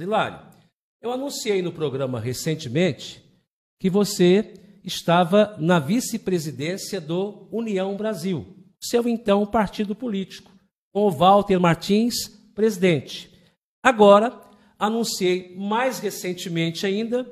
Hilário, eu anunciei no programa recentemente que você estava na vice-presidência do União Brasil, seu então partido político, com o Walter Martins, presidente. Agora, anunciei mais recentemente ainda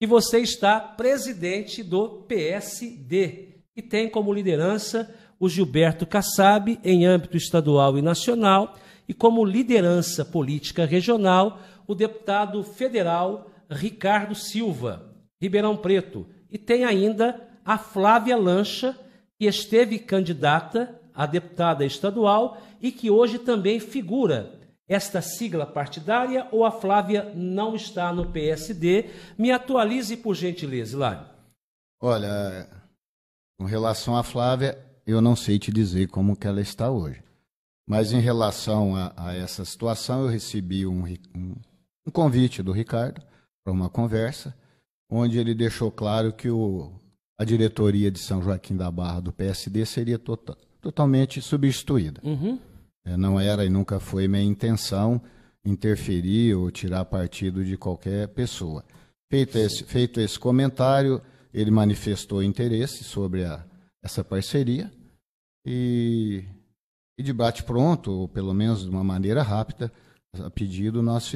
que você está presidente do PSD, que tem como liderança o Gilberto Kassab, em âmbito estadual e nacional, e como liderança política regional, o deputado federal Ricardo Silva, Ribeirão Preto. E tem ainda a Flávia Lancha, que esteve candidata a deputada estadual e que hoje também figura esta sigla partidária, ou a Flávia não está no PSD? Me atualize, por gentileza, Hilário. Olha, com relação à Flávia, eu não sei te dizer como que ela está hoje. Mas em relação a essa situação, eu recebi um convite do Ricardo para uma conversa, onde ele deixou claro que a diretoria de São Joaquim da Barra do PSD seria totalmente substituída. Uhum. Não era e nunca foi minha intenção interferir ou tirar partido de qualquer pessoa. Feito esse comentário, ele manifestou interesse sobre essa parceria e de bate-pronto, ou pelo menos de uma maneira rápida, a pedido, nós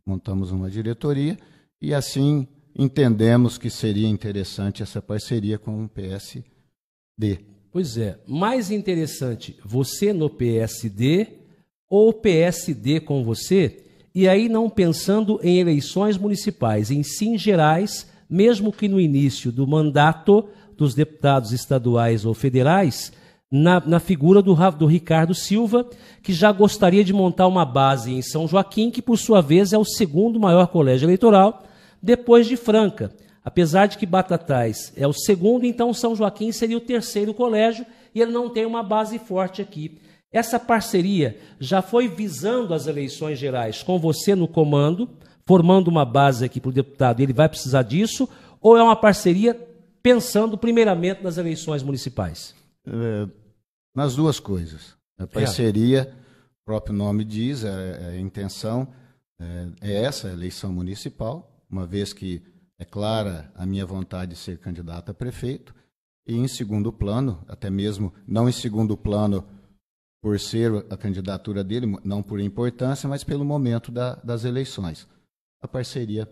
montamos uma diretoria e assim entendemos que seria interessante essa parceria com o PSD. Pois é, mais interessante, você no PSD ou o PSD com você, e aí não pensando em eleições municipais, em sim gerais, mesmo que no início do mandato dos deputados estaduais ou federais, na figura do Ricardo Silva, que já gostaria de montar uma base em São Joaquim, que por sua vez é o segundo maior colégio eleitoral, depois de Franca. Apesar de que Batatais é o segundo, então São Joaquim seria o terceiro colégio e ele não tem uma base forte aqui. Essa parceria já foi visando as eleições gerais com você no comando, formando uma base aqui para o deputado, e ele vai precisar disso, ou é uma parceria pensando primeiramente nas eleições municipais? Nas duas coisas. A parceria, o próprio nome diz, a intenção é essa, a eleição municipal, uma vez que é clara a minha vontade de ser candidato a prefeito, e em segundo plano, até mesmo não em segundo plano por ser a candidatura dele, não por importância, mas pelo momento das eleições. A parceria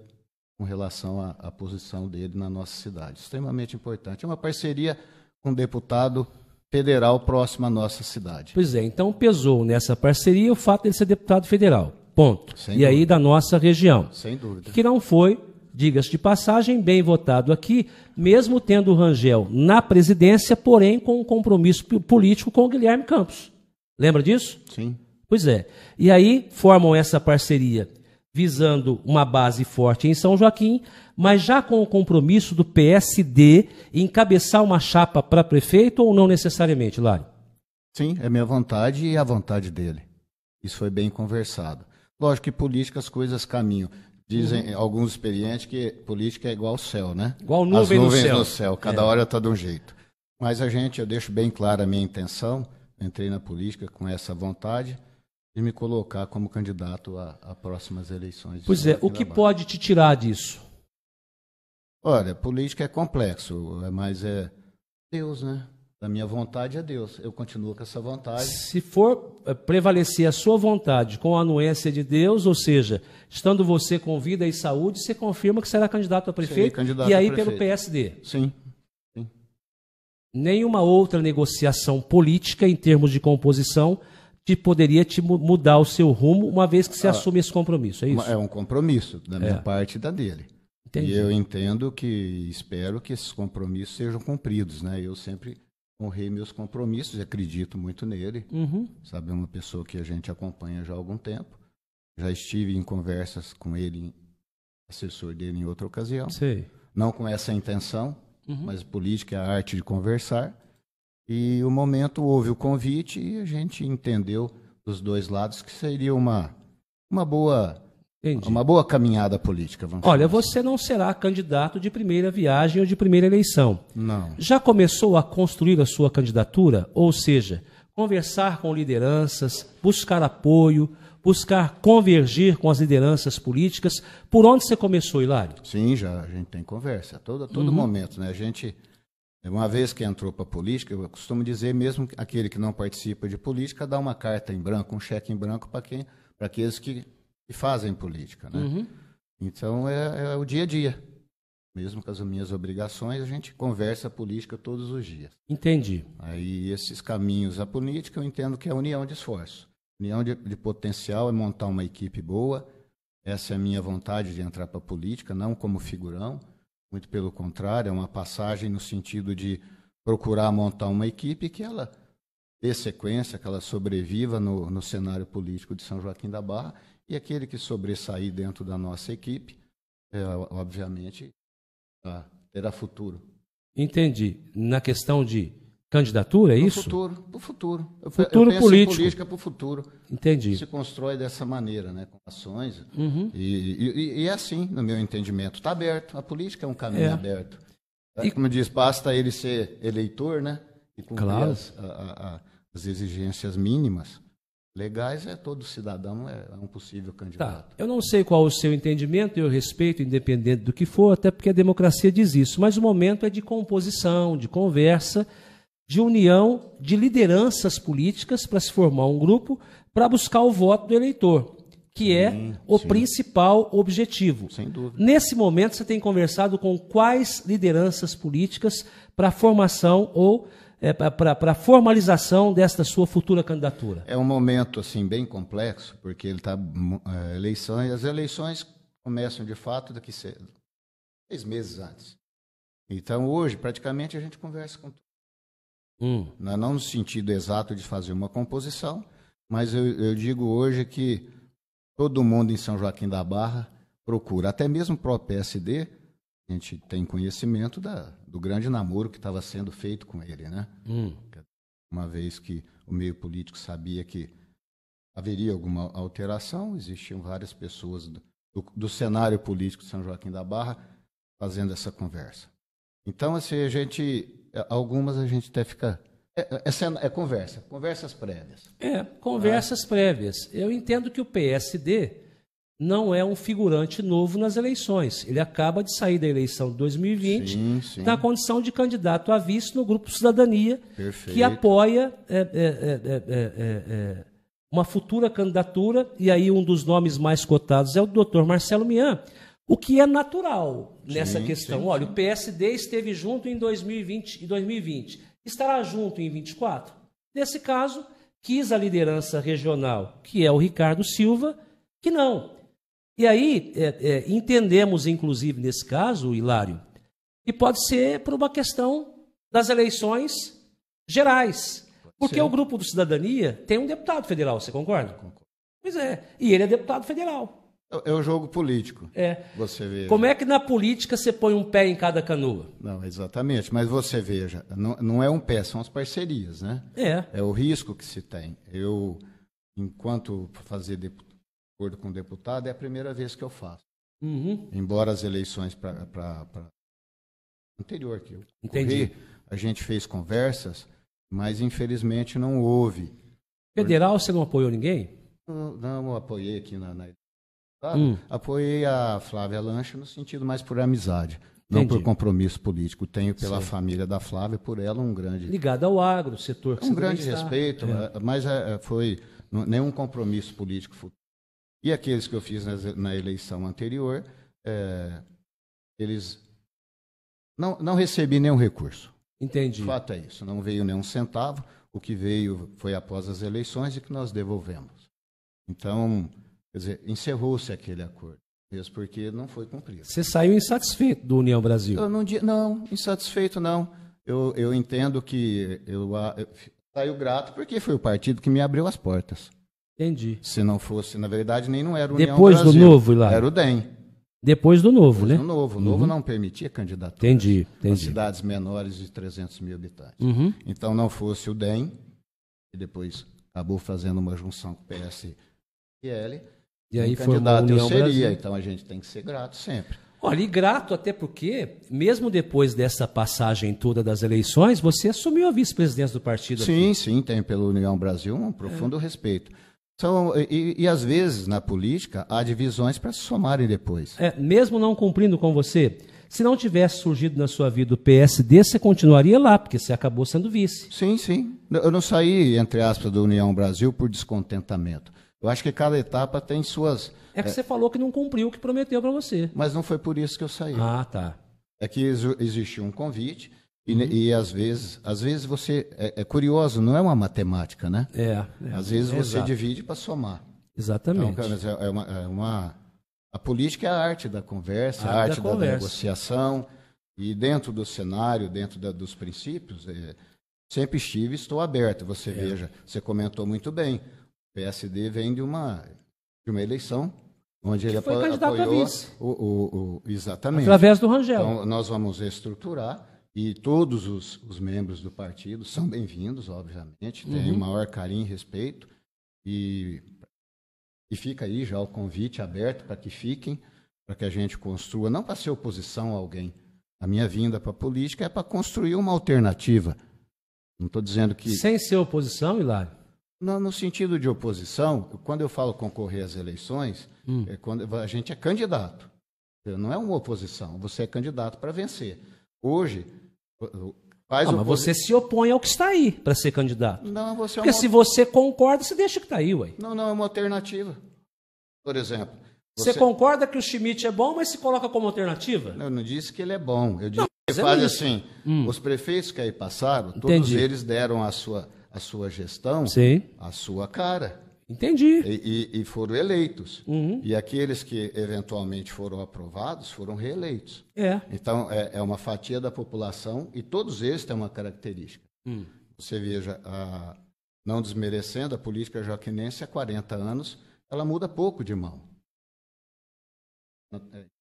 com relação à posição dele na nossa cidade, extremamente importante. É uma parceria com um deputado federal próximo à nossa cidade. Pois é, então pesou nessa parceria o fato de ele ser deputado federal, ponto. Sem e dúvida. Aí da nossa região. Sem dúvida. Que não foi, diga-se de passagem, bem votado aqui, mesmo tendo o Rangel na presidência, porém com um compromisso político com o Guilherme Campos. Lembra disso? Sim. Pois é. E aí formam essa parceria visando uma base forte em São Joaquim, mas já com o compromisso do PSD em encabeçar uma chapa para prefeito ou não necessariamente, Hilário? Sim, é minha vontade e a vontade dele. Isso foi bem conversado. Lógico que política as coisas caminham. Dizem alguns experientes que política é igual ao céu, né? Igual nuvem as nuvens no céu. Cada hora está de um jeito. Mas eu deixo bem clara a minha intenção, entrei na política com essa vontade de me colocar como candidato a próximas eleições. Pois é, o que pode te tirar disso? Olha, política é complexo, mas é Deus, né? A minha vontade é Deus. Eu continuo com essa vontade. Se for prevalecer a sua vontade com a anuência de Deus, ou seja, estando você com vida e saúde, você confirma que será candidato a prefeito, e aí pelo PSD. Sim. Nenhuma outra negociação política em termos de composição poderia te mudar o seu rumo, uma vez que você assume esse compromisso, é isso? É um compromisso da minha parte e da dele. Entendi. E eu entendo espero que esses compromissos sejam cumpridos, né? Eu sempre honrei meus compromissos e acredito muito nele. Uhum. Sabe, é uma pessoa que a gente acompanha já há algum tempo. Já estive em conversas com ele, assessor dele em outra ocasião. Sei. Não com essa intenção, mas política é a arte de conversar. E o momento houve o convite e a gente entendeu dos dois lados que seria uma boa caminhada política. Olha, você não será candidato de primeira viagem ou de primeira eleição. Não. Já começou a construir a sua candidatura? Ou seja, conversar com lideranças, buscar apoio, buscar convergir com as lideranças políticas. Por onde você começou, Hilário? Sim, já a gente tem conversa, a todo momento, né? A gente, uma vez que entrou para a política, eu costumo dizer, mesmo aquele que não participa de política, dá uma carta em branco, um cheque em branco para aqueles que fazem política, né? Então, é o dia a dia. Mesmo com as minhas obrigações, a gente conversa política todos os dias. Entendi. Aí, esses caminhos da política, eu entendo que é a união de esforço. União de potencial é montar uma equipe boa. Essa é a minha vontade de entrar para a política, não como figurão. Muito pelo contrário, é uma passagem no sentido de procurar montar uma equipe que ela dê sequência, que ela sobreviva no cenário político de São Joaquim da Barra. E aquele que sobressair dentro da nossa equipe, obviamente, terá futuro. Entendi. Na questão de candidatura, é isso? Pro futuro. Eu Futuro penso político. em política para o futuro. Entendi. Se constrói dessa maneira, né, com ações. E é assim, no meu entendimento. Está aberto. A política é um caminho aberto. Como diz, basta ele ser eleitor, né? E cumprir as exigências mínimas legais, todo cidadão é um possível candidato. Tá. Eu não sei qual o seu entendimento, eu respeito, independente do que for, até porque a democracia diz isso, mas o momento é de composição, de conversa, de união de lideranças políticas para se formar um grupo para buscar o voto do eleitor, que é o principal objetivo. Sem dúvida. Nesse momento, você tem conversado com quais lideranças políticas para a formação ou para a formalização desta sua futura candidatura? É um momento assim bem complexo, porque ele está as eleições começam de fato daqui 6 meses antes. Então hoje praticamente a gente conversa com tudo. Não no sentido exato de fazer uma composição, mas eu digo hoje que todo mundo em São Joaquim da Barra procura, até mesmo para o PSD. A gente tem conhecimento do grande namoro que estava sendo feito com ele, né? Uma vez que o meio político sabia que haveria alguma alteração, existiam várias pessoas do cenário político de São Joaquim da Barra fazendo essa conversa. Então, assim, algumas a gente até fica... conversas prévias. Conversas prévias. Eu entendo que o PSD não é um figurante novo nas eleições. Ele acaba de sair da eleição de 2020 na condição de candidato a vice no Grupo Cidadania, que apoia uma futura candidatura, e aí um dos nomes mais cotados é o doutor Marcelo Mian, o que é natural nessa questão. Olha, o PSD esteve junto em 2020 e 2020. Estará junto em 24? Nesse caso, quis a liderança regional, que é o Ricardo Silva, que não. E aí, entendemos, inclusive, nesse caso, Hilário, que pode ser por uma questão das eleições gerais. Porque o Grupo do Cidadania tem um deputado federal, você concorda? Concordo. Pois é, e ele é deputado federal. É o jogo político. Você veja. Como é que na política você põe um pé em cada canoa? Não, exatamente. Mas você veja, não é um pé, são as parcerias, né? É o risco que se tem. Eu, enquanto fazer acordo com o deputado, é a primeira vez que eu faço. Embora as eleições para anterior que eu corri, a gente fez conversas, mas infelizmente não houve. Federal, você não apoiou ninguém? Não apoiei aqui na apoiei a Flávia Lancha no sentido mais por amizade, não por compromisso político. Tenho pela família da Flávia, por ela, um grande... Ligado ao agro, setor que um grande respeito, mas foi nenhum compromisso político futuro. E aqueles que eu fiz na eleição anterior, eles não recebi nenhum recurso. Entendi. O fato é isso, não veio nenhum centavo. O que veio foi após as eleições e que nós devolvemos. Então, quer dizer, encerrou-se aquele acordo, mesmo porque não foi cumprido. Você saiu insatisfeito do União Brasil? Não, insatisfeito não. Eu entendo que eu saio grato porque foi o partido que me abriu as portas. Entendi. Se não fosse, na verdade, nem não era o União Depois Brasil. Do Novo, Hilário? Era o DEM. Depois do Novo, né? O Novo não permitia candidaturas. Entendi. Em cidades menores de 300 mil habitantes. Então, não fosse o DEM, e depois acabou fazendo uma junção com o PSL, e aí candidato foi eu seria. Brasil. Então, a gente tem que ser grato sempre. Olha, e grato até porque, mesmo depois dessa passagem toda das eleições, você assumiu a vice-presidência do partido. Sim, tenho pelo União Brasil um profundo respeito. E às vezes, na política, há divisões para se somarem depois. Mesmo não cumprindo com você, se não tivesse surgido na sua vida o PSD, você continuaria lá, porque você acabou sendo vice. Sim, sim. Eu não saí, entre aspas, da União Brasil por descontentamento. Eu acho que cada etapa tem suas... É que você falou que não cumpriu o que prometeu para você. Mas não foi por isso que eu saí. Ah, tá. É que existiu um convite e às vezes você... É curioso, não é uma matemática, né? Às vezes você divide para somar. Exatamente. Então, a política é a arte da conversa, a arte da negociação. E dentro do cenário, dentro dos princípios, sempre estou aberto. Você veja, você comentou muito bem. O PSD vem de uma eleição onde ele foi candidato a vice. Exatamente. Através do Rangel. Então, nós vamos reestruturar e todos os membros do partido são bem-vindos, obviamente. Tem o maior carinho e respeito. E fica aí já o convite aberto para que fiquem, para que a gente construa, não para ser oposição a alguém. A minha vinda para a política é para construir uma alternativa. Não estou dizendo que... Sem ser oposição, Hilário? No sentido de oposição, quando eu falo concorrer às eleições, quando a gente é candidato. Não é uma oposição, você é candidato para vencer. Hoje, mas você se opõe ao que está aí para ser candidato. Não, porque se você concorda, você deixa que está aí, ué. Não, é uma alternativa. Por exemplo... Você concorda que o Schmitt é bom, mas se coloca como alternativa? Eu não disse que ele é bom. Eu disse que faz assim, os prefeitos que aí passaram, todos eles deram a sua gestão, a sua cara. Entendi. E foram eleitos. E aqueles que eventualmente foram aprovados foram reeleitos. Então, é uma fatia da população e todos eles têm uma característica. Você veja, não desmerecendo, a política joaquinense há 40 anos, ela muda pouco de mão.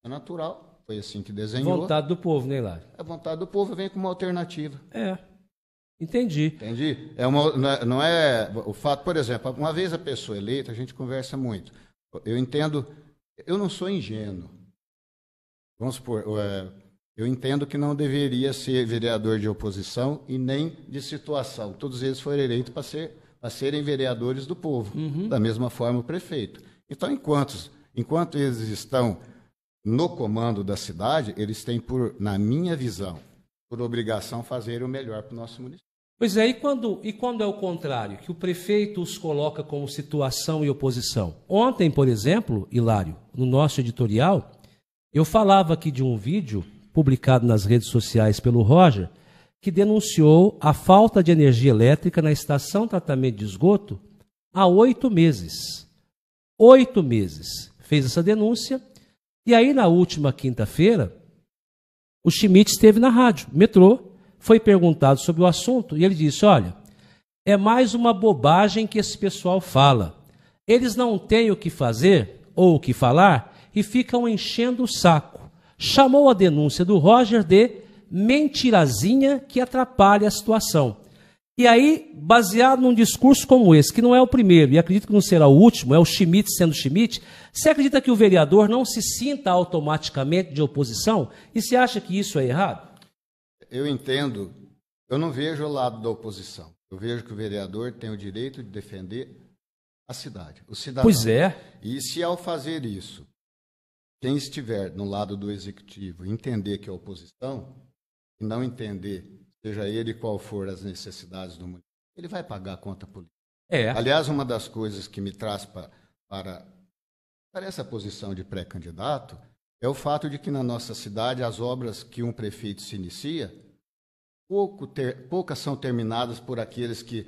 É natural, foi assim que desenhou. Vontade do povo, né, Hilário? A vontade do povo vem com uma alternativa. Entendi. Não é o fato, por exemplo, uma vez a pessoa eleita, a gente conversa muito. Eu entendo, eu não sou ingênuo. Vamos supor, eu entendo que não deveria ser vereador de oposição e nem de situação. Todos eles foram eleitos para serem vereadores do povo. Da mesma forma o prefeito. Então, enquanto eles estão no comando da cidade, eles têm, na minha visão, por obrigação, fazer o melhor para o nosso município. Pois é, e quando é o contrário, que o prefeito os coloca como situação e oposição? Ontem, por exemplo, Hilário, no nosso editorial, eu falava aqui de um vídeo publicado nas redes sociais pelo Roger, que denunciou a falta de energia elétrica na estação de tratamento de esgoto há 8 meses. 8 meses. Fez essa denúncia. E aí, na última quinta-feira, o Schmitt esteve na rádio, metrô, foi perguntado sobre o assunto e ele disse, olha, é mais uma bobagem que esse pessoal fala. Eles não têm o que fazer ou o que falar e ficam enchendo o saco. Chamou a denúncia do Roger de mentirazinha que atrapalha a situação. E aí, baseado num discurso como esse, que não é o primeiro, e acredito que não será o último, é o Schmitt sendo Schmitt, você acredita que o vereador não se sinta automaticamente de oposição? E você acha que isso é errado? Eu entendo, eu não vejo o lado da oposição. Eu vejo que o vereador tem o direito de defender a cidade, o cidadão. Pois é. E se ao fazer isso, quem estiver no lado do executivo entender que é oposição, e não entender, seja ele qual for as necessidades do município, ele vai pagar a conta política. Aliás, uma das coisas que me traz para essa posição de pré-candidato é o fato de que na nossa cidade as obras que um prefeito se inicia, poucas são terminadas por aqueles que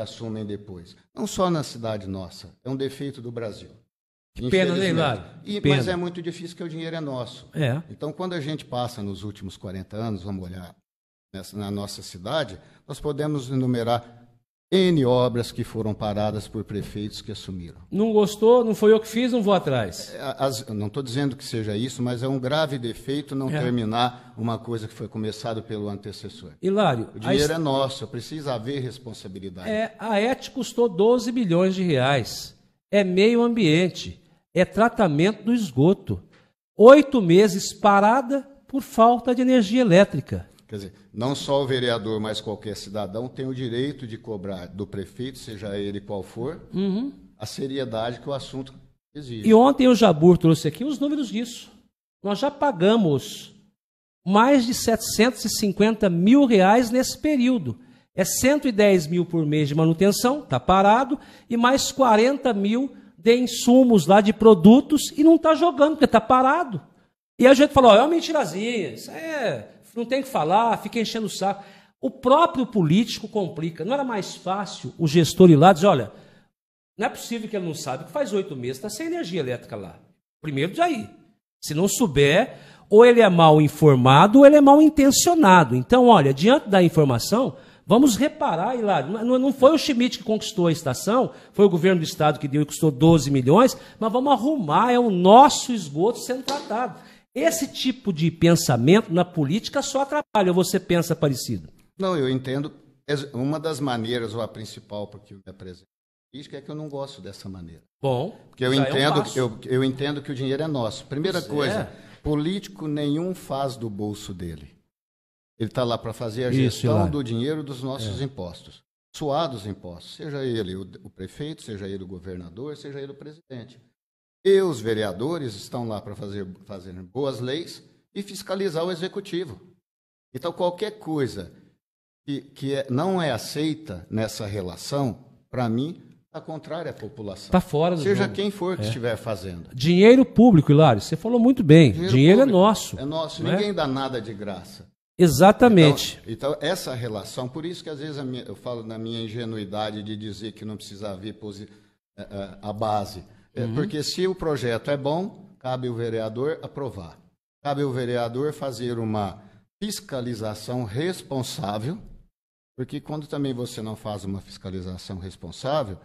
assumem depois. Não só na cidade nossa, é um defeito do Brasil. Que pena, né, Hilário? Mas é muito difícil porque o dinheiro é nosso. Então, quando a gente passa nos últimos 40 anos, vamos olhar na nossa cidade, nós podemos enumerar N obras que foram paradas por prefeitos que assumiram. Não gostou, não foi eu que fiz, não vou atrás. Não estou dizendo que seja isso, mas é um grave defeito não terminar uma coisa que foi começada pelo antecessor. Hilário, o dinheiro é nosso, precisa haver responsabilidade. A ET custou 12 bilhões de reais. É meio ambiente, é tratamento do esgoto. 8 meses parada por falta de energia elétrica. Quer dizer, não só o vereador, mas qualquer cidadão tem o direito de cobrar do prefeito, seja ele qual for, a seriedade que o assunto exige. E ontem o Jabur trouxe aqui os números disso. Nós já pagamos mais de 750 mil reais nesse período. É 110 mil por mês de manutenção, está parado, e mais 40 mil de insumos lá de produtos e não está jogando, porque está parado. E a gente falou, é uma mentirazinha, isso não tem o que falar, fica enchendo o saco. O próprio político complica. Não era mais fácil o gestor ir lá e dizer, olha, não é possível que ele não sabe que faz 8 meses está sem energia elétrica lá. Primeiro de aí. Se não souber, ou ele é mal informado ou ele é mal intencionado. Então, olha, diante da informação, vamos reparar, Hilário, não foi o Schmidt que conquistou a estação, foi o governo do estado que deu e custou 12 milhões, mas vamos arrumar, é o nosso esgoto sendo tratado. Esse tipo de pensamento na política só atrapalha, ou você pensa parecido? Não, eu entendo. Uma das maneiras, ou a principal, porque eu me apresento é que eu não gosto dessa maneira. Bom, porque eu entendo que o dinheiro é nosso. Primeira coisa, político nenhum faz do bolso dele. Ele está lá para fazer a gestão do dinheiro dos nossos impostos. Suados impostos, seja ele o prefeito, seja ele o governador, seja ele o presidente. E os vereadores estão lá para fazer boas leis e fiscalizar o executivo. Então, qualquer coisa que não é aceita nessa relação, para mim, está contrária à população. Está fora do Seja jogo. Quem for que estiver fazendo. Dinheiro público, Hilário, você falou muito bem. Dinheiro é nosso. É nosso, ninguém dá nada de graça. Exatamente. Então, essa relação, por isso que às vezes eu falo na minha ingenuidade de dizer que não precisa haver a base. Porque se o projeto é bom, cabe o vereador aprovar. Cabe o vereador fazer uma fiscalização responsável, porque quando também você não faz uma fiscalização responsável,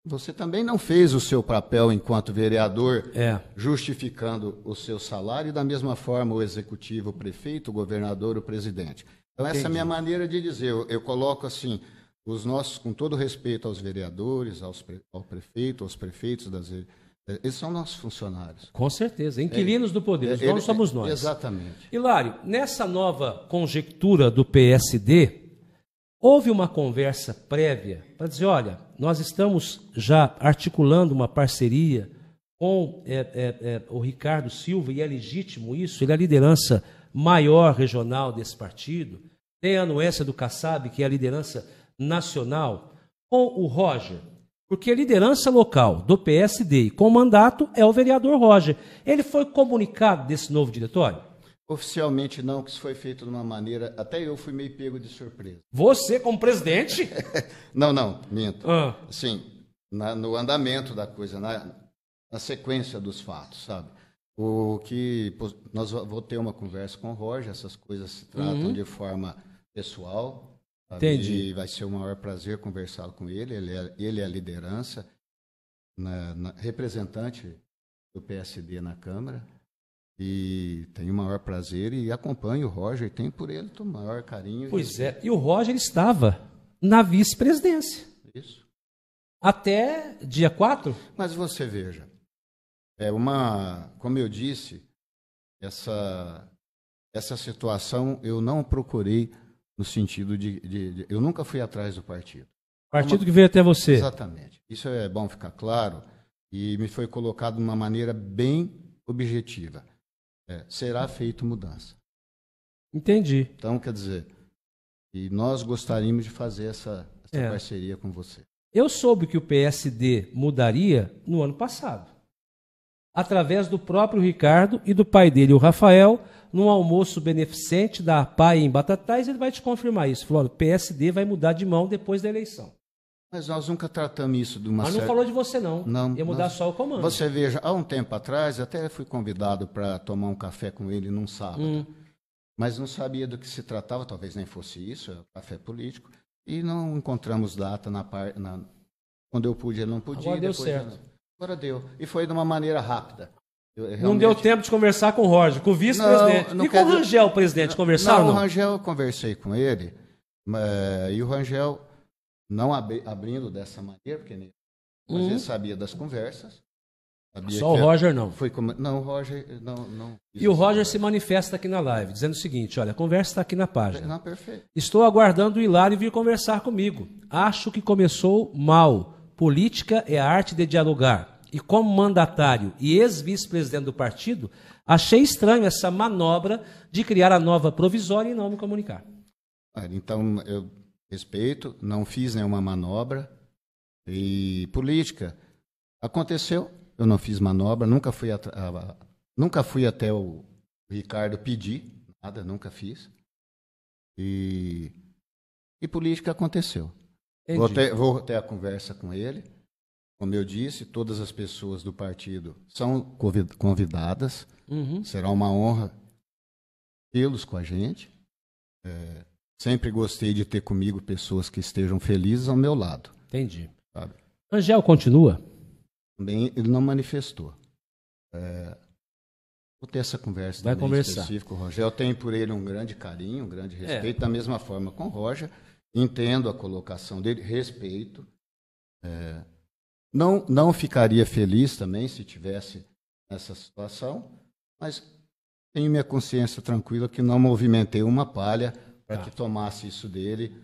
você também não fez o seu papel enquanto vereador, justificando o seu salário, e da mesma forma o executivo, o prefeito, o governador, o presidente. Então, essa é a minha maneira de dizer. Eu coloco assim, os nossos, com todo respeito aos vereadores, ao prefeito, aos prefeitos, eles são nossos funcionários. Com certeza, inquilinos do poder, nós somos nós. Exatamente. Hilário, nessa nova conjectura do PSD, houve uma conversa prévia para dizer, olha, nós estamos já articulando uma parceria com o Ricardo Silva, e é legítimo isso, ele é a liderança maior regional desse partido, tem a anuência do Kassab, que é a liderança nacional, com o Roger, porque a liderança local do PSD com mandato é o vereador Roger. Ele foi comunicado desse novo diretório? Oficialmente não, que isso foi feito de uma maneira... Até eu fui meio pego de surpresa. Você como presidente? Não, minto. Assim, no andamento da coisa, na sequência dos fatos, sabe? Nós vamos ter uma conversa com o Roger, essas coisas se tratam de forma pessoal. Sabe? Entendi. E vai ser o maior prazer conversar com ele. Ele é a liderança, representante do PSD na Câmara. E tenho o maior prazer e acompanho o Roger, e tenho por ele o maior carinho. Pois é, e o Roger estava na vice-presidência. Isso. Até dia 4? Mas você veja, como eu disse, essa situação eu não procurei no sentido de eu nunca fui atrás do partido. Partido que veio até você. Exatamente. Isso é bom ficar claro, e me foi colocado de uma maneira bem objetiva. Será feita mudança. Entendi. Então, quer dizer, e nós gostaríamos de fazer essa parceria com você. Eu soube que o PSD mudaria no ano passado, através do próprio Ricardo e do pai dele, o Rafael, num almoço beneficente da APAI em Batatais. Ele vai te confirmar isso. Falou, o PSD vai mudar de mão depois da eleição. Mas nós nunca tratamos isso de uma Mas não falou de você, não. Ia mudar só o comando. Você veja, há um tempo atrás, até fui convidado para tomar um café com ele num sábado. Mas não sabia do que se tratava, talvez nem fosse isso, é café político. E não encontramos data quando eu pude, ele não podia. Agora deu certo. Agora deu. E foi de uma maneira rápida. Não deu tempo de conversar com o Roger, com o vice-presidente. E com o Rangel, presidente, conversaram? Não, o Rangel eu conversei com ele, e o Rangel... Não abrindo dessa maneira, porque mas ele sabia das conversas. Só o Roger não. Não, o Roger não. E o Roger se manifesta aqui na live, dizendo o seguinte, olha, a conversa está aqui na página. Não, perfeito. Estou aguardando o Hilário vir conversar comigo. Acho que começou mal, política é a arte de dialogar. E como mandatário e ex-vice-presidente do partido, achei estranho essa manobra de criar a nova provisória e não me comunicar. Então, eu respeito, não fiz nenhuma manobra. E política, aconteceu, eu não fiz manobra, nunca fui até o Ricardo pedir nada, nunca fiz. E política aconteceu. Vou ter a conversa com ele. Como eu disse, todas as pessoas do partido são convidadas. Será uma honra tê-los com a gente. Sempre gostei de ter comigo pessoas que estejam felizes ao meu lado. Entendi. Sabe? Rangel continua? Também ele não manifestou. Vou ter essa conversa Vai também conversar. específica com o Roger. Eu tenho por ele um grande carinho, um grande respeito. Da mesma forma com o Roger. Entendo a colocação dele, respeito. Não ficaria feliz também se tivesse essa situação, mas tenho minha consciência tranquila que não movimentei uma palha para que tomasse isso dele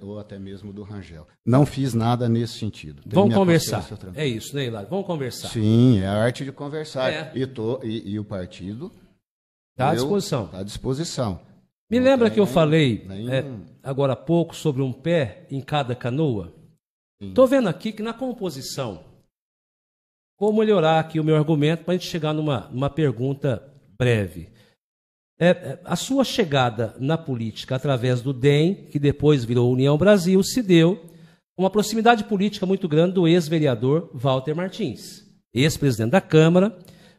ou até mesmo do Rangel. Não fiz nada nesse sentido. Vamos conversar. É isso, né, Hilário? Vamos conversar. Sim, é a arte de conversar. E o partido está à disposição. Está à disposição. Me lembra que eu falei agora há pouco sobre um pé em cada canoa? Estou vendo aqui que na composição, vou melhorar aqui o meu argumento para a gente chegar numa pergunta breve. A sua chegada na política através do DEM, que depois virou União Brasil, se deu uma proximidade política muito grande do ex-vereador Walter Martins, ex-presidente da Câmara,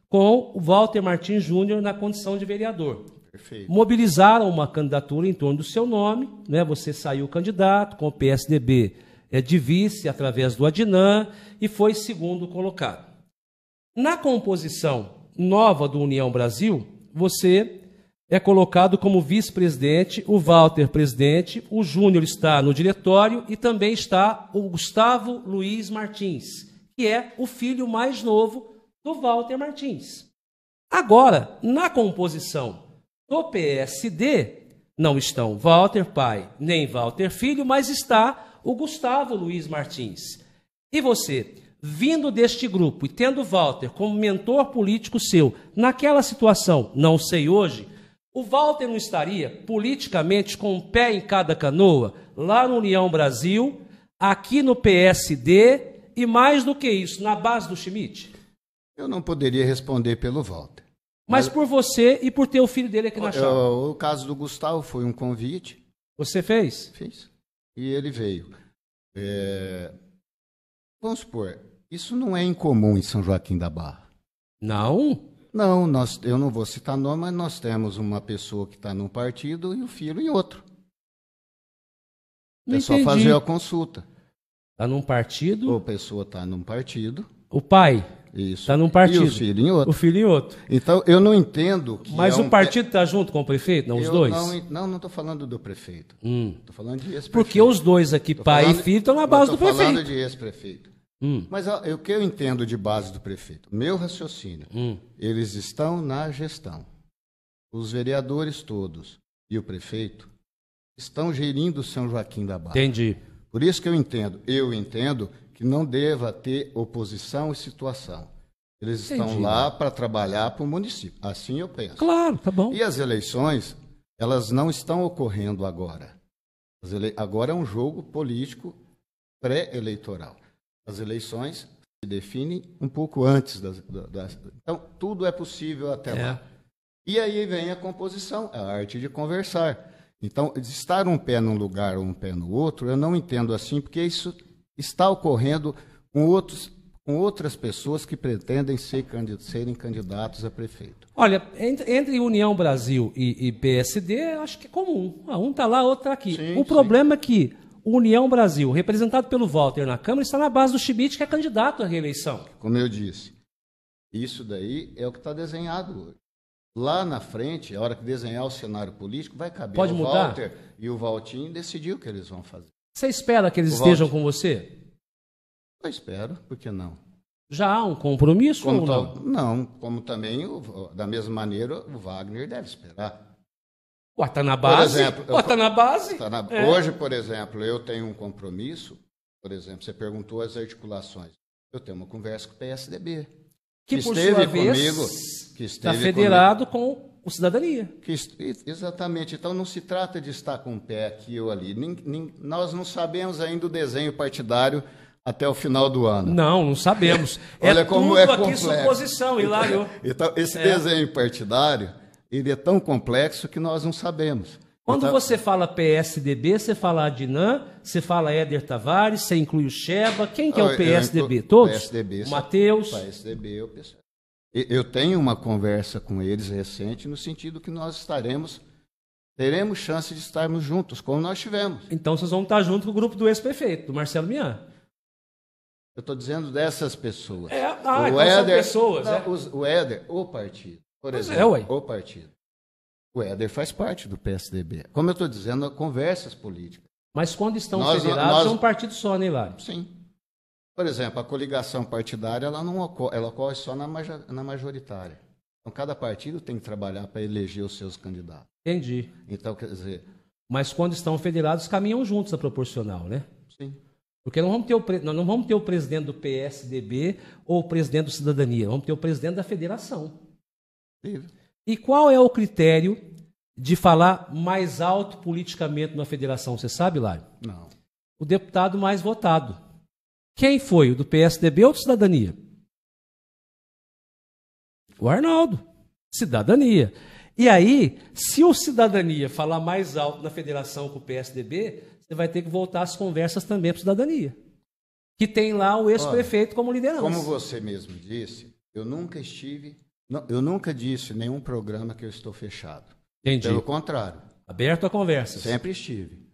com o Walter Martins Júnior na condição de vereador. Perfeito. Mobilizaram uma candidatura em torno do seu nome, né? Você saiu candidato com o PSDB de vice através do Adnan e foi segundo colocado. Na composição nova do União Brasil, você é colocado como vice-presidente, o Walter presidente, o Júnior está no diretório e também está o Gustavo Luiz Martins, que é o filho mais novo do Walter Martins. Agora, na composição do PSD, não estão Walter pai nem Walter filho, mas está o Gustavo Luiz Martins. E você, vindo deste grupo e tendo Walter como mentor político seu, naquela situação, não sei hoje, o Walter não estaria politicamente com um pé em cada canoa, lá no União Brasil, aqui no PSD e mais do que isso, na base do Schmidt? Eu não poderia responder pelo Walter. Mas por você e por ter o filho dele aqui na chave. O caso do Gustavo foi um convite. Você fez? Fiz. E ele veio. Vamos supor, isso não é incomum em São Joaquim da Barra. Não? Não, eu não vou citar nome, mas nós temos uma pessoa que está num partido e o filho em outro. Não só entendi. fazer a consulta. Está num partido? A pessoa está num partido. O pai? Isso. Está num partido. E o filho em outro. O filho em outro. Então, eu não entendo que mas o partido está junto com o prefeito, não os dois? Não estou falando do prefeito. Estou falando de ex-prefeito. Porque os dois aqui, pai e filho, estão na base do prefeito. Estou falando de ex-prefeito. Mas o que eu entendo de base do prefeito? Meu raciocínio. Eles estão na gestão. Os vereadores todos e o prefeito estão gerindo São Joaquim da Barra. Entendi. Por isso que eu entendo que não deva ter oposição e situação. Eles estão lá para trabalhar para o município. Assim eu penso. Claro, tá bom. E as eleições, elas não estão ocorrendo agora. Agora é um jogo político pré-eleitoral. As eleições se definem um pouco antes Então, tudo é possível até lá. E aí vem a composição, a arte de conversar. Então, estar um pé num lugar ou um pé no outro, eu não entendo assim, porque isso está ocorrendo com outras pessoas que pretendem serem candidatos a prefeito. Olha, entre União Brasil e PSD, acho que é comum. Um está lá, outro está aqui. Sim, o problema é que o União Brasil, representado pelo Walter na Câmara, está na base do Schmidt, que é candidato à reeleição. Como eu disse, isso daí é o que está desenhado hoje. Lá na frente, a hora que desenhar o cenário político, vai caber Pode ao mudar? Walter e o Valtinho decidir o que eles vão fazer. Você espera que eles estejam com você? Eu espero, por que não? Já há um compromisso ou não? Não, como também, da mesma maneira, o Wagner deve esperar. Está na base? Por exemplo, está na base? Hoje, por exemplo, eu tenho um compromisso por exemplo, você perguntou as articulações. Eu tenho uma conversa com o PSDB. Que por sua vez está federado com o Cidadania. Exatamente. Então não se trata de estar com um pé aqui ou ali. Nós não sabemos ainda o desenho partidário até o final do ano. Não sabemos. Olha como é complexo. Aqui suposição, Hilário. Então, esse desenho partidário, ele é tão complexo que nós não sabemos. Quando você fala PSDB, você fala Adnan, você fala Éder Tavares, você inclui o Sheba. Quem que é o PSDB? Todos? PSDB, o Matheus? PSDB, o pessoal. Eu tenho uma conversa com eles recente, no sentido que nós teremos chance de estarmos juntos, como nós tivemos. Então vocês vão estar junto com o grupo do ex-prefeito, do Marcelo Mian. Eu estou dizendo dessas pessoas. Então Éder, são pessoas. Não, o Éder, o partido, por exemplo, o partido. O Éder faz parte do PSDB. Como eu estou dizendo, conversas políticas. Mas quando estão federados, é um partido só, né, Hilário? Sim. Por exemplo, a coligação partidária ela ocorre só na majoritária. Então, cada partido tem que trabalhar para eleger os seus candidatos. Entendi. Então, quer dizer... Mas quando estão federados, caminham juntos a proporcional, né? Sim. Porque nós não vamos ter o presidente do PSDB ou o presidente do Cidadania. Vamos ter o presidente da federação. Sim. E qual é o critério de falar mais alto politicamente na federação? Você sabe, Lário? Não. O deputado mais votado. Quem foi? O do PSDB ou do Cidadania? O Arnaldo. Cidadania. E aí, se o Cidadania falar mais alto na federação com o PSDB, você vai ter que voltar às conversas também para o Cidadania. Que tem lá o ex-prefeito como liderança. Como você mesmo disse, eu nunca disse em nenhum programa que eu estou fechado. Entendi. Pelo contrário. Aberto a conversas. Sempre estive.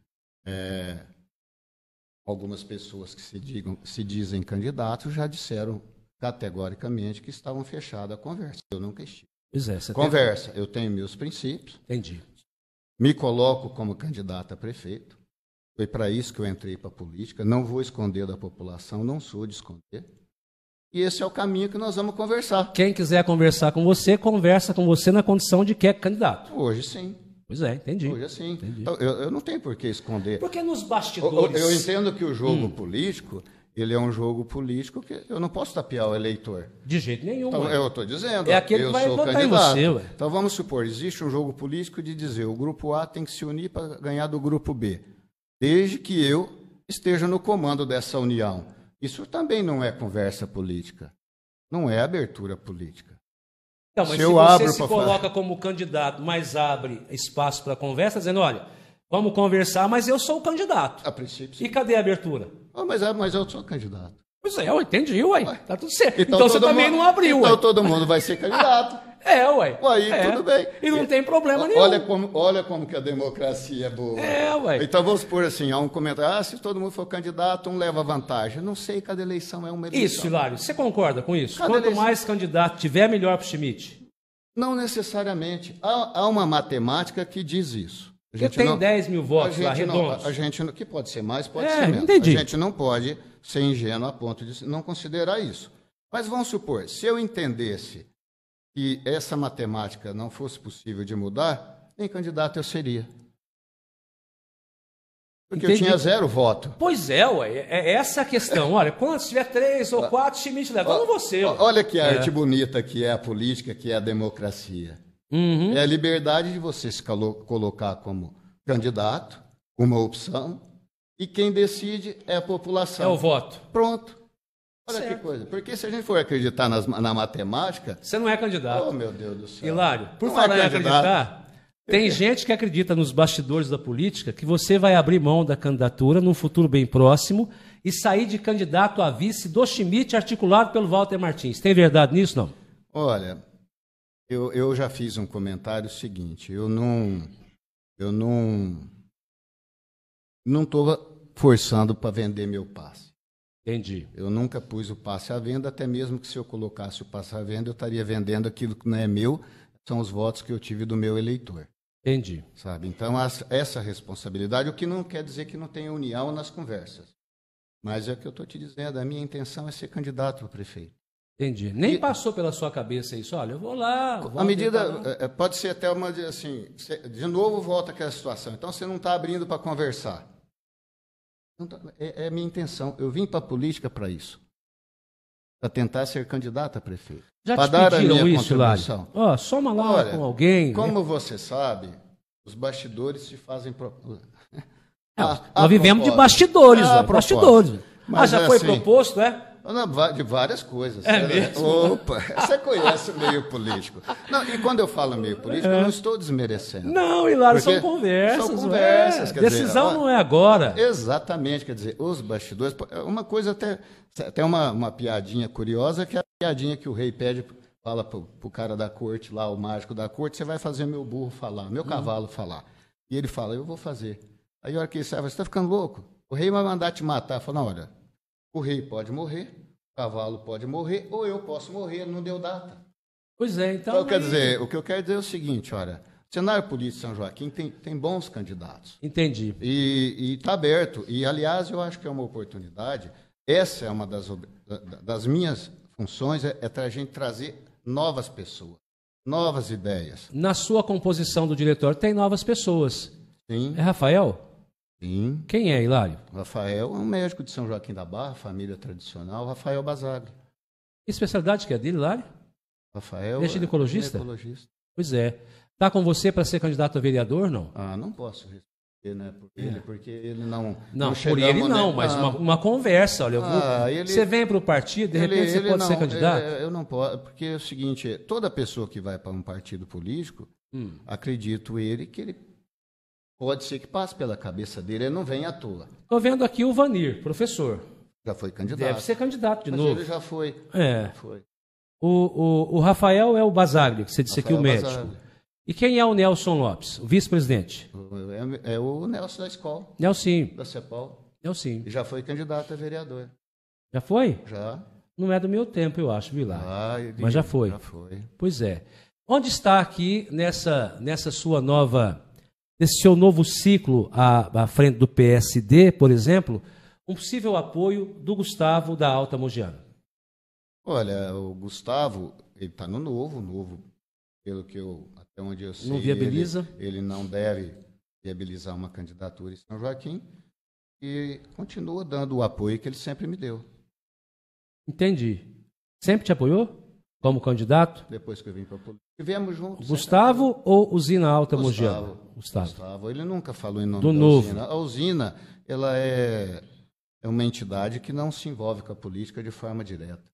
Algumas pessoas que se dizem candidatos já disseram categoricamente que estavam fechadas a conversa. Eu nunca estive. Pois é, conversa, eu tenho meus princípios. Entendi. Me coloco como candidato a prefeito. Foi para isso que eu entrei para a política. Não vou esconder da população, não sou de esconder. E esse é o caminho que nós vamos conversar. Quem quiser conversar com você, conversa com você na condição de que é candidato. Hoje sim. Pois é, entendi. Hoje sim. Entendi. Então, eu não tenho por que esconder. Porque nos bastidores... Eu entendo que o jogo político, ele é um jogo político que eu não posso tapear o eleitor. De jeito nenhum. Então, eu estou dizendo, é aquele eu que vai sou votar candidato. Em você, então vamos supor, existe um jogo político de dizer o grupo A tem que se unir para ganhar do grupo B, desde que eu esteja no comando dessa união. Isso também não é conversa política. Não é abertura política. Então, mas se você se coloca como candidato, mas abre espaço para conversa, dizendo, olha, vamos conversar, mas eu sou o candidato. A princípio, sim. E cadê a abertura? Mas eu sou candidato. Pois é, eu entendi, ué. Tá tudo certo. Então você também não abriu, então todo mundo vai ser candidato. Ué. Tudo bem. E não tem problema nenhum. Olha como que a democracia é boa. Ué. Então vamos supor assim, há um comentário, se todo mundo for candidato, um leva vantagem. Eu não sei, cada eleição é uma eleição. Isso, Hilário, você concorda com isso? Quanto mais candidato tiver, melhor para o Schmidt. Não necessariamente. Há uma matemática que diz isso. Porque tem 10 mil votos lá, redondos. Que pode ser mais, pode ser menos. Entendi. A gente não pode ser ingênuo a ponto de não considerar isso. Mas vamos supor, se eu entendesse que essa matemática não fosse possível de mudar, nem candidato eu seria. Porque eu tinha 0 voto. Pois ué. É essa a questão. Olha, quando tiver 3 ou 4, Schmidt leva. Não você. Olha que arte bonita que é a política, que é a democracia. Uhum. É a liberdade de você se colocar como candidato, uma opção, e quem decide é a população. É o voto. Pronto. Olha que coisa. Porque se a gente for acreditar na matemática... Você não é candidato. Oh, meu Deus do céu. Hilário, por falar em acreditar, tem gente que acredita nos bastidores da política que você vai abrir mão da candidatura num futuro bem próximo e sair de candidato a vice do Schmidt articulado pelo Walter Martins. Tem verdade nisso, não? Olha, eu já fiz um comentário seguinte. Eu não estou forçando para vender meu passe. Entendi. Eu nunca pus o passe à venda, até mesmo que se eu colocasse o passe à venda, eu estaria vendendo aquilo que não é meu, são os votos que eu tive do meu eleitor. Entendi. Sabe? Então, essa responsabilidade, o que não quer dizer que não tenha união nas conversas. Mas é o que eu estou te dizendo, a minha intenção é ser candidato a prefeito. Entendi. Nem passou pela sua cabeça isso, olha, eu vou lá... A medida, pode ser até uma, assim, de novo volta aquela situação. Então, você não está abrindo para conversar. É minha intenção. Eu vim para a política para isso. Para tentar ser candidato a prefeito. Já para te dar pediram a minha isso, Hilário? contribuição. Soma lá Olha, com alguém. Como você sabe, os bastidores se fazem... Nós vivemos de bastidores. Bastidores. Mas já foi proposto, é? De várias coisas. Mesmo? Opa, você conhece o meio político. Não, e quando eu falo meio político, eu não estou desmerecendo. Não, Hilário, são conversas. São conversas. Decisão dizer, não é agora. Exatamente, quer dizer, os bastidores... Uma coisa até uma piadinha curiosa, que é a piadinha que o rei fala para o cara da corte lá, o mágico da corte, você vai fazer meu burro falar, meu cavalo falar. E ele fala, eu vou fazer. Aí a hora que ele sai, você está ficando louco? O rei vai mandar te matar. Fala, não, olha, o rei pode morrer, o cavalo pode morrer, ou eu posso morrer, não deu data. Pois é, então... quer dizer, o que eu quero dizer é o seguinte, olha, o cenário político de São Joaquim tem bons candidatos. Entendi. E está aberto. E, aliás, eu acho que é uma oportunidade. Essa é uma das minhas funções, é a gente trazer novas pessoas, novas ideias. Na sua composição do diretório tem novas pessoas. Sim. É Rafael? Sim. Quem é, Hilário? Rafael é um médico de São Joaquim da Barra, família tradicional, Rafael Basaglia. Que especialidade que é dele, Hilário? Rafael ele é ginecologista? Ginecologista. Pois é. Está com você para ser candidato a vereador, não? Não posso responder, né? Porque ele não... Não, por ele não, mas uma conversa. Olha, você vem para o partido, de repente você pode ser candidato? Eu não posso, porque é o seguinte, toda pessoa que vai para um partido político, acredito que ele... Pode ser que passe pela cabeça dele, ele não vem à toa. Estou vendo aqui o Vanir, professor. Já foi candidato. Deve ser candidato de mas novo. Ele já foi. É. Já foi. O Rafael é o Basaglia, que você disse aqui, o médico. Basaglia. E quem é o Nelson Lopes, o vice-presidente? É o Nelson da escola. Nelson. Da CEPAL. Nelson. E já foi candidato a vereador. Já foi? Já. Não é do meu tempo, eu acho, Hilário. Mas já foi. Já foi. Pois é. Onde está aqui nessa sua nova... Nesse seu novo ciclo à frente do PSD, por exemplo, um possível apoio do Gustavo da Alta Mogiana? Olha, o Gustavo, ele está no novo, pelo que até onde eu sei, não viabiliza? Ele não deve viabilizar uma candidatura em São Joaquim e continua dando o apoio que ele sempre me deu. Entendi. Sempre te apoiou como candidato? Depois que eu vim para a política. Estivemos juntos. Gustavo ou Usina Alta Mogiana? Gustavo. Ele nunca falou em nome da novo. Usina. A usina, ela é uma entidade que não se envolve com a política de forma direta.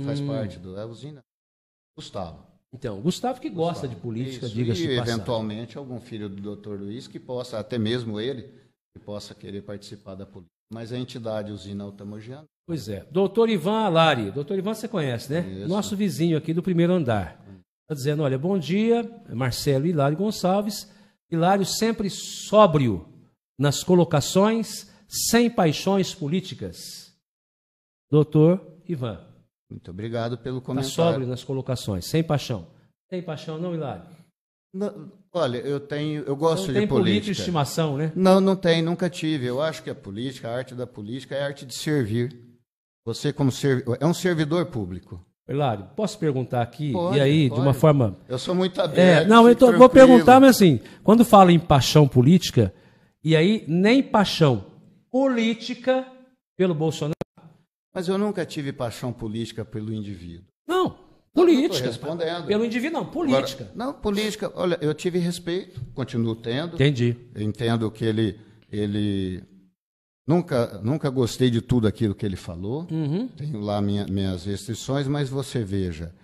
Faz parte da usina. Gustavo. Então, Gustavo que gosta de política, diga-se de passagem. Eventualmente, algum filho do Dr. Luiz que possa, até mesmo ele, que possa querer participar da política. Mas a entidade Usina Alta Mogiana. Pois é. Doutor Ivan Alari. Doutor Ivan você conhece, né? Isso. Nosso vizinho aqui do primeiro andar. Está dizendo, olha, bom dia, Marcelo Hilário Gonçalves. Hilário sempre sóbrio nas colocações, sem paixões políticas. Doutor Ivan. Muito obrigado pelo comentário. Está sóbrio nas colocações, sem paixão. Tem paixão não, Hilário? Não, olha, eu gosto não de tem política. de estimação, né? Não tem, nunca tive. Eu acho que a política, a arte da política é a arte de servir. Você é um servidor público. Hilário, posso perguntar aqui? Pode, e aí, pode. de uma forma... Eu sou muito aberto. Vou perguntar, mas assim, quando fala em paixão política, e aí nem paixão política pelo Bolsonaro. Mas eu nunca tive paixão política pelo indivíduo. Não, política. Não estou respondendo. Pelo indivíduo, não, política. Agora, não, política. Olha, eu tive respeito, continuo tendo. Entendi. Eu entendo que ele nunca gostei de tudo aquilo que ele falou. Uhum. Tenho lá minhas restrições, mas você veja,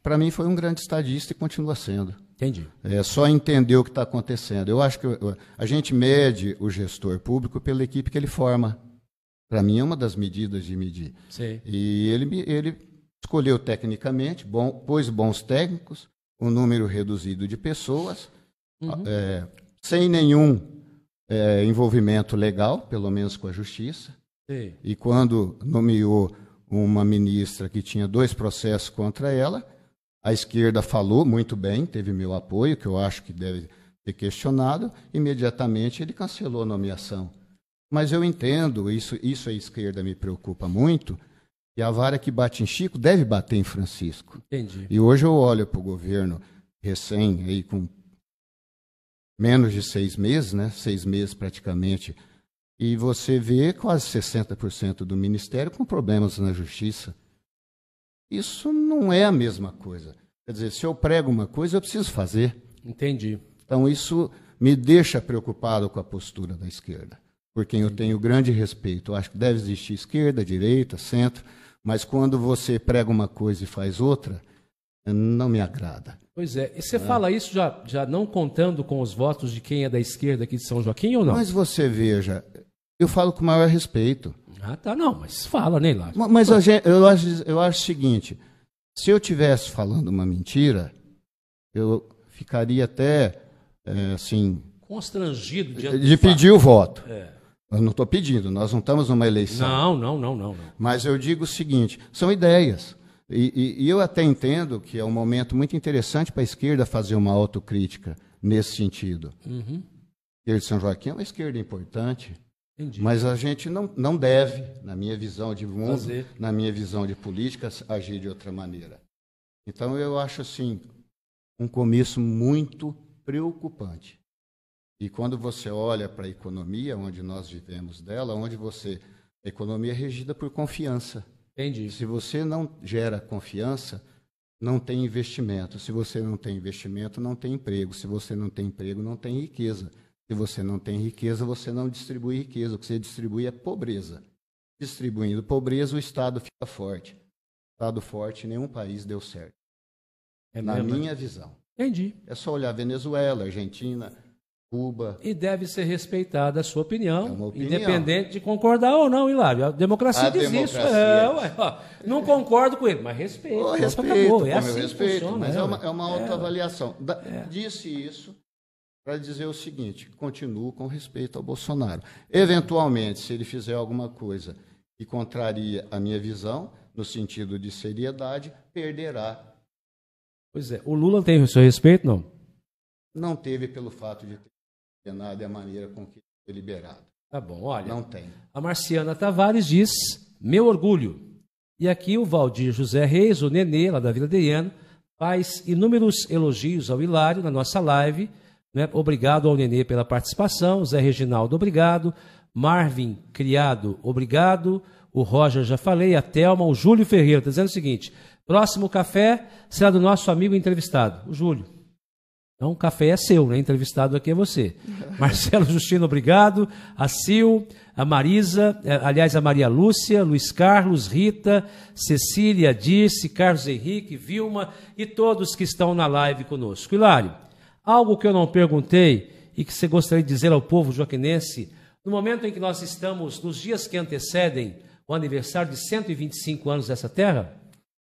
para mim foi um grande estadista e continua sendo. Entendi. É só entender o que está acontecendo. Eu acho que a gente mede o gestor público pela equipe que ele forma. Para mim é uma das medidas de medir. Sim. E ele escolheu tecnicamente, pôs bons técnicos, um número reduzido de pessoas, sem nenhum envolvimento legal, pelo menos com a justiça. Sim. E quando nomeou uma ministra que tinha 2 processos contra ela, a esquerda falou muito bem, teve meu apoio, que eu acho que deve ser questionado, imediatamente ele cancelou a nomeação. Mas eu entendo, isso a esquerda me preocupa muito, e a vara que bate em Chico deve bater em Francisco. Entendi. E hoje eu olho para o governo recém, aí com menos de 6 meses, né? 6 meses praticamente, e você vê quase 60% do Ministério com problemas na Justiça. Isso não é a mesma coisa. Quer dizer, se eu prego uma coisa, eu preciso fazer. Entendi. Então, isso me deixa preocupado com a postura da esquerda, por quem eu tenho grande respeito. Eu acho que deve existir esquerda, direita, centro, mas quando você prega uma coisa e faz outra, não me agrada. Pois é. E você fala isso já não contando com os votos de quem é da esquerda aqui de São Joaquim ou não? Mas você veja, eu falo com o maior respeito. Ah, tá. Não, mas fala, né, Hilário? Mas eu acho o seguinte, se eu estivesse falando uma mentira, eu ficaria até, assim... Constrangido diante de pedir o voto. É. Eu não estou pedindo, nós não estamos numa eleição. Não. Mas eu digo o seguinte, são ideias. E eu até entendo que é um momento muito interessante para a esquerda fazer uma autocrítica nesse sentido. Uhum. A esquerda de São Joaquim é uma esquerda importante. Entendi. Mas a gente não deve, na minha visão de mundo, Fazer. na minha visão de política, agir de outra maneira. Então, eu acho, assim, um começo muito preocupante. E quando você olha para a economia, onde nós vivemos dela, a economia é regida por confiança. Entendi. Se você não gera confiança, não tem investimento. Se você não tem investimento, não tem emprego. Se você não tem emprego, não tem riqueza. Se você não tem riqueza, você não distribui riqueza. O que você distribui é pobreza. Distribuindo pobreza, o Estado fica forte. Estado forte, nenhum país deu certo. Na minha visão. Entendi. É só olhar Venezuela, Argentina, Cuba. E deve ser respeitada a sua opinião, É uma opinião. independente de concordar ou não, Hilário. A democracia diz isso. Não concordo com ele, mas respeito. Respeito, É assim que respeito, funciona, mas é uma autoavaliação. Disse isso para dizer o seguinte, continuo com respeito ao Bolsonaro. Eventualmente, se ele fizer alguma coisa que contraria a minha visão, no sentido de seriedade, perderá. Pois é. O Lula tem o seu respeito, não? Não teve pelo fato de ter condenado e a maneira com que foi liberado. Tá bom, olha. Não tem. A Marciana Tavares diz, meu orgulho. E aqui o Valdir José Reis, o Nenê, lá da Vila Deiano, faz inúmeros elogios ao Hilário na nossa live. Né? Obrigado ao Nenê pela participação. Zé Reginaldo, obrigado. Marvin Criado, obrigado. O Roger, já falei. A Thelma, o Júlio Ferreira, está dizendo o seguinte, próximo café será do nosso amigo entrevistado, o Júlio. Então, o café é seu, né? Entrevistado aqui é você. Marcelo Justino, obrigado. A Sil, a Marisa, aliás, a Maria Lúcia, Luiz Carlos, Rita, Cecília, Dirce, Carlos Henrique, Vilma e todos que estão na live conosco. Hilário, algo que eu não perguntei e que você gostaria de dizer ao povo joaquinense, no momento em que nós estamos, nos dias que antecedem o aniversário de 125 anos dessa terra?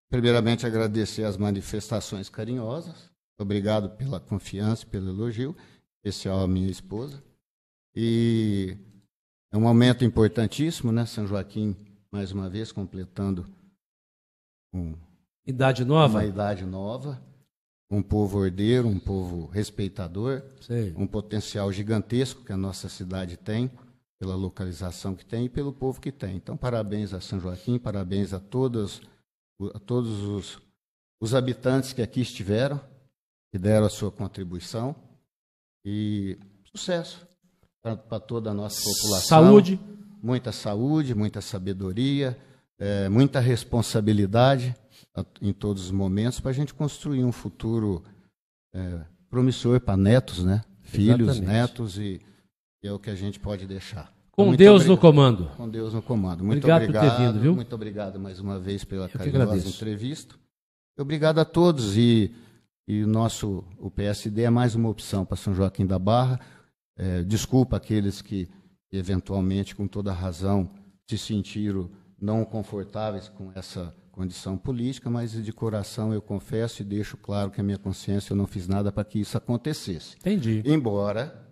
Primeiramente, agradecer as manifestações carinhosas. Obrigado pela confiança, pelo elogio, especial à minha esposa. E é um momento importantíssimo, né? São Joaquim, mais uma vez, completando idade nova. Uma idade nova, um povo ordeiro, um povo respeitador, Sei. Um potencial gigantesco que a nossa cidade tem, pela localização que tem e pelo povo que tem. Então, parabéns a São Joaquim, parabéns a todos os habitantes que aqui estiveram, que deram a sua contribuição, e sucesso para toda a nossa população. Saúde, muita sabedoria, muita responsabilidade em todos os momentos para a gente construir um futuro promissor para netos, né? Filhos, netos, e é o que a gente pode deixar. Com Deus no comando. Com Deus no comando. Muito obrigado por ter vindo, viu? Muito obrigado mais uma vez pela carinhosa entrevista. Obrigado a todos e o PSD é mais uma opção para São Joaquim da Barra. Desculpa aqueles que eventualmente, com toda razão, se sentiram não confortáveis com essa condição política, mas de coração eu confesso e deixo claro que a minha consciência eu não fiz nada para que isso acontecesse. Entendi. Embora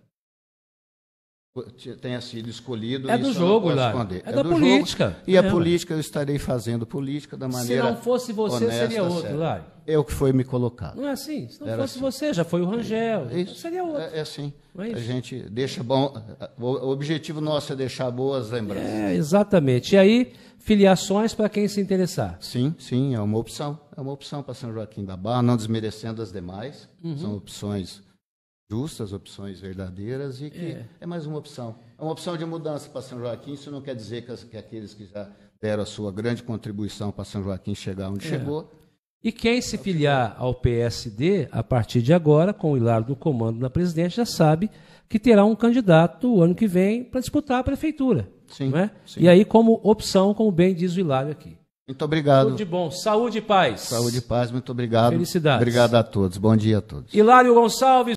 tenha sido escolhido. É do jogo, lá. É da política. E a política, eu estarei fazendo política da maneira. Se não fosse você, honesta, seria outro, lá. É o que foi me colocado. Não é assim? Se não fosse você, já foi o Rangel. Isso. Seria outro. É assim. A gente deixa bom. O objetivo nosso é deixar boas lembranças. Exatamente. E aí, filiações para quem se interessar. Sim, é uma opção. É uma opção para São Joaquim da Barra, não desmerecendo as demais. São opções justas, opções verdadeiras e que é mais uma opção. É uma opção de mudança para São Joaquim. Isso não quer dizer que aqueles que já deram a sua grande contribuição para São Joaquim chegar onde chegou. E quem se filiar ao PSD, a partir de agora, com o Hilário no comando na presidência, já sabe que terá um candidato o ano que vem para disputar a prefeitura. Sim, não é? sim. E aí, como opção, como bem diz o Hilário aqui. Muito obrigado. Tudo de bom. Saúde e paz. Saúde e paz, muito obrigado. Felicidades. Obrigado a todos. Bom dia a todos. Hilário Gonçalves.